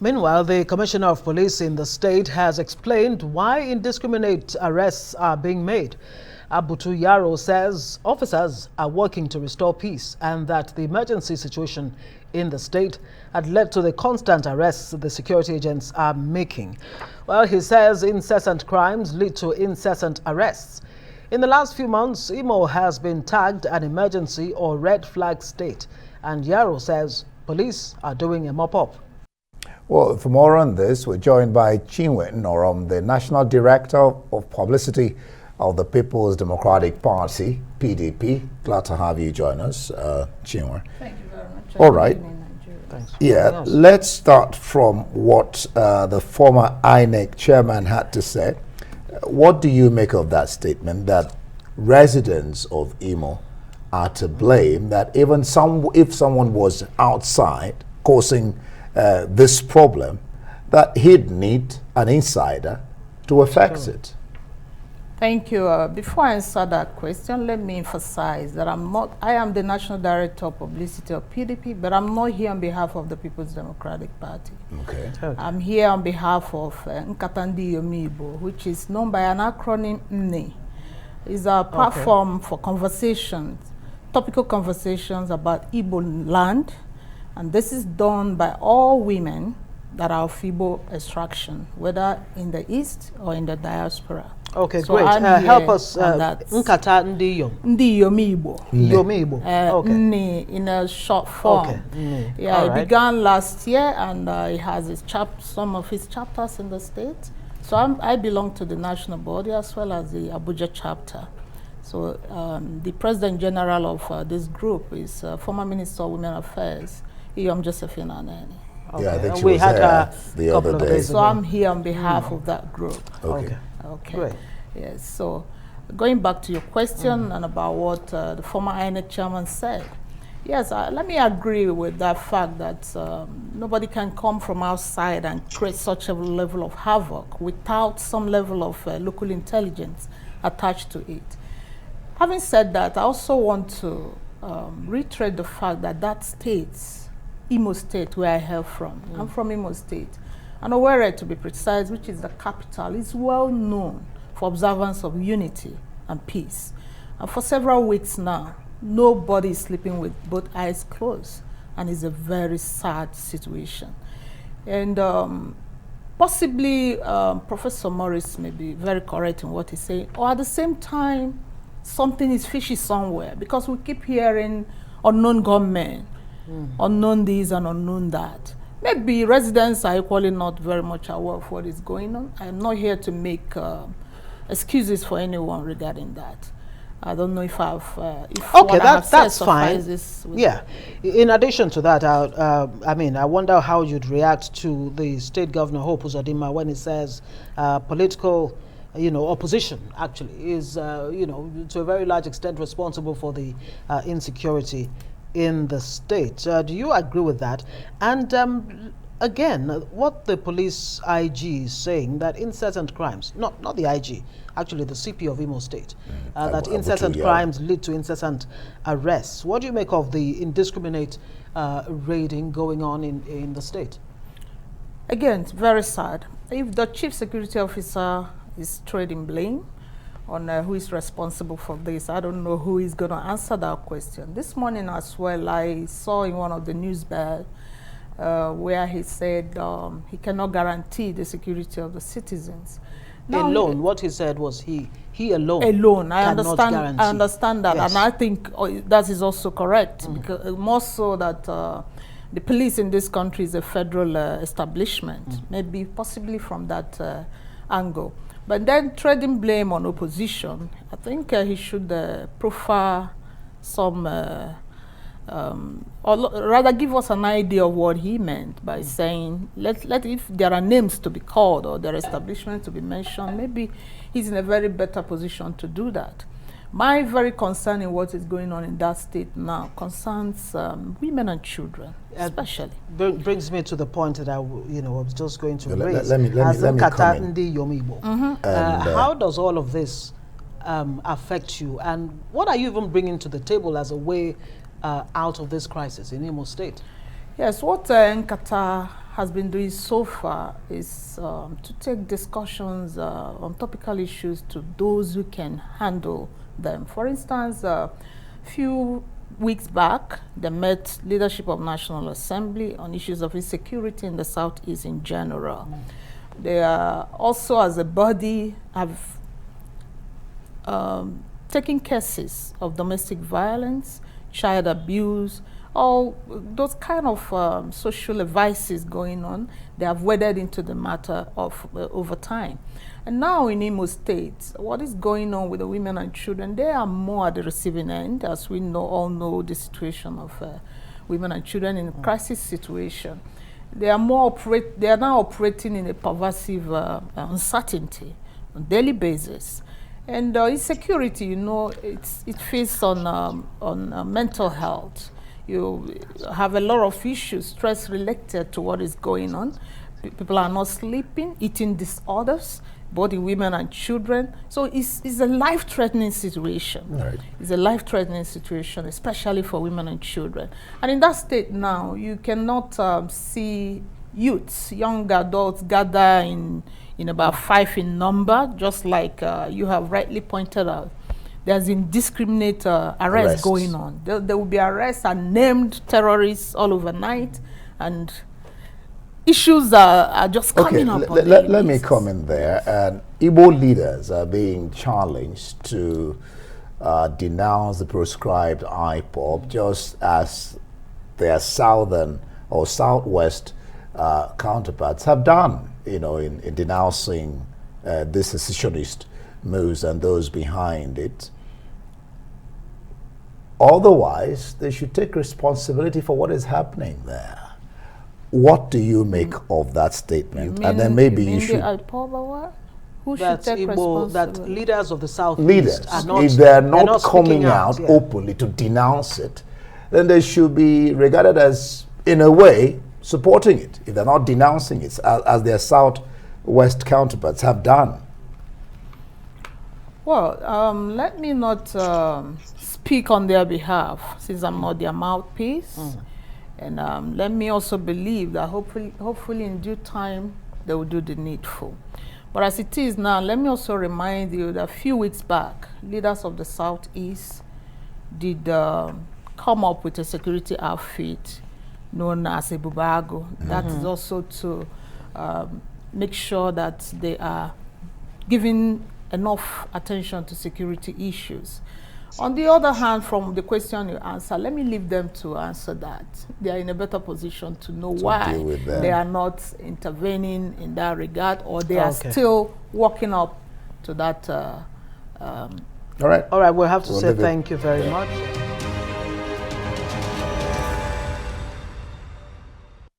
Meanwhile, the Commissioner of Police in the state has explained why indiscriminate arrests are being made. Abutu Yaro says officers are working to restore peace and that the emergency situation in the state had led to the constant arrests the security agents are making. Well, he says incessant crimes lead to incessant arrests. In the last few months, Imo has been tagged an emergency or red flag state, and Yaro says police are doing a mop-up. Well, for more on this, we're joined by Chinwe Nnorom, the National Director of Publicity of the People's Democratic Party, PDP. Glad to have you join us, Chinwe. Thank you very much. All right. Thanks. Yeah, let's start from what the former INEC chairman had to say. What do you make of that statement that residents of Imo are to blame, that even if someone was outside causing this problem, that he'd need an insider to affect it? Thank you. Before I answer that question, let me emphasize that I am the National Director of Publicity of PDP, but I'm not here on behalf of the People's Democratic Party. Okay. I'm here on behalf of Nkatandi Yomibo, which is known by an acronym NNE. It's a platform for conversations, topical conversations about Igbo land, and this is done by all women that are of Igbo extraction, whether in the East or in the diaspora. Okay, so great. Help us. Nkata Ndi Yomibo. Yomibo. Okay. Nni in a short form. Okay. Yeah, it began last year, and it has some of its chapters in the state. So I belong to the national body as well as the Abuja chapter. So the President General of this group is former Minister of Women Affairs, Iyom Josephine Aneni. Okay. Yeah, I think she we was had there the other day. So I'm here on behalf of that group. Okay. Okay. Great. Yes. So going back to your question and about what the former INEC chairman said, yes, let me agree with that fact that nobody can come from outside and create such a level of havoc without some level of local intelligence attached to it. Having said that, I also want to reiterate the fact that that state, Imo State, where I hail from, I'm from Imo State, and Owerri, to be precise, which is the capital, is well known for observance of unity and peace. And for several weeks now, nobody is sleeping with both eyes closed, and it's a very sad situation. And possibly Professor Morris may be very correct in what he's saying, or at the same time, something is fishy somewhere, because we keep hearing unknown gunmen, unknown this and unknown that. Maybe residents are equally not very much aware of what is going on. I'm not here to make excuses for anyone regarding that. I don't know if I've okay, that's fine. Yeah. In addition to that, I mean, I wonder how you'd react to the State Governor Hope Uzodinma when he says political, opposition actually is, to a very large extent responsible for the insecurity in the state. Do you agree with that? And again, what the police IG is saying, that incessant crimes, not the IG, actually the CP of Imo State, that incessant crimes lead to incessant arrests. What do you make of the indiscriminate raiding going on in the state? Again, it's very sad. If the chief security officer is trading blame on who is responsible for this, I don't know who is going to answer that question. This morning as well, I saw in one of the news bears where he said he cannot guarantee the security of the citizens. Now, alone, what he said was he alone. Alone, I understand that, yes. And I think that is also correct, because more so that the police in this country is a federal establishment, maybe possibly from that angle. But then trading blame on opposition, I think he should profile some, or rather give us an idea of what he meant by saying, if there are names to be called or there are establishments to be mentioned, maybe he's in a very better position to do that. My very concern in what is going on in that state now concerns women and children, especially. Brings me to the point that I was just going to raise. Let me comment. How does all of this affect you, and what are you even bringing to the table as a way out of this crisis in Imo State? Yes, what Nkata has been doing so far is to take discussions on topical issues to those who can handle them. For instance, a few weeks back, they met leadership of National Assembly on issues of insecurity in the Southeast in general. They are also, as a body, have taken cases of domestic violence, child abuse, all those kind of social vices going on. They have waded into the matter of over time. And now in Imo State, what is going on with the women and children? They are more at the receiving end, as we all know the situation of women and children in a crisis situation. They are now operating in a pervasive uncertainty on a daily basis. And insecurity, you know, it feeds on mental health. You have a lot of issues, stress related to what is going on. People are not sleeping, eating disorders, both in women and children. So it's a life-threatening situation. Right. It's a life-threatening situation, especially for women and children. And in that state now, you cannot see youths, young adults gather in about 5 in number, just like you have rightly pointed out. There's indiscriminate arrests going on. There will be arrests and named terrorists all overnight, and issues are just coming up. Let me comment there. And Igbo leaders are being challenged to denounce the proscribed IPOB, just as their southern or southwest counterparts have done, you know, in denouncing this secessionist moves and those behind it. Otherwise, they should take responsibility for what is happening there. What do you make of that statement? And then maybe you should. Who should take responsibility? That leaders of the Southeast leaders, are not, if they're not coming out yeah, openly to denounce it, then they should be regarded as, in a way, supporting it. If they're not denouncing it, as their Southwest counterparts have done. Well, let me not speak on their behalf, since I'm not their mouthpiece. And let me also believe that hopefully in due time, they will do the needful. But as it is now, let me also remind you that a few weeks back, leaders of the Southeast did come up with a security outfit known as a Bubago. That is also to make sure that they are giving enough attention to security issues. On the other hand, from the question you answer, let me leave them to answer that. They are in a better position to know why they are not intervening in that regard, or they are still walking up to that. All right. All right, we'll have to say thank you very much.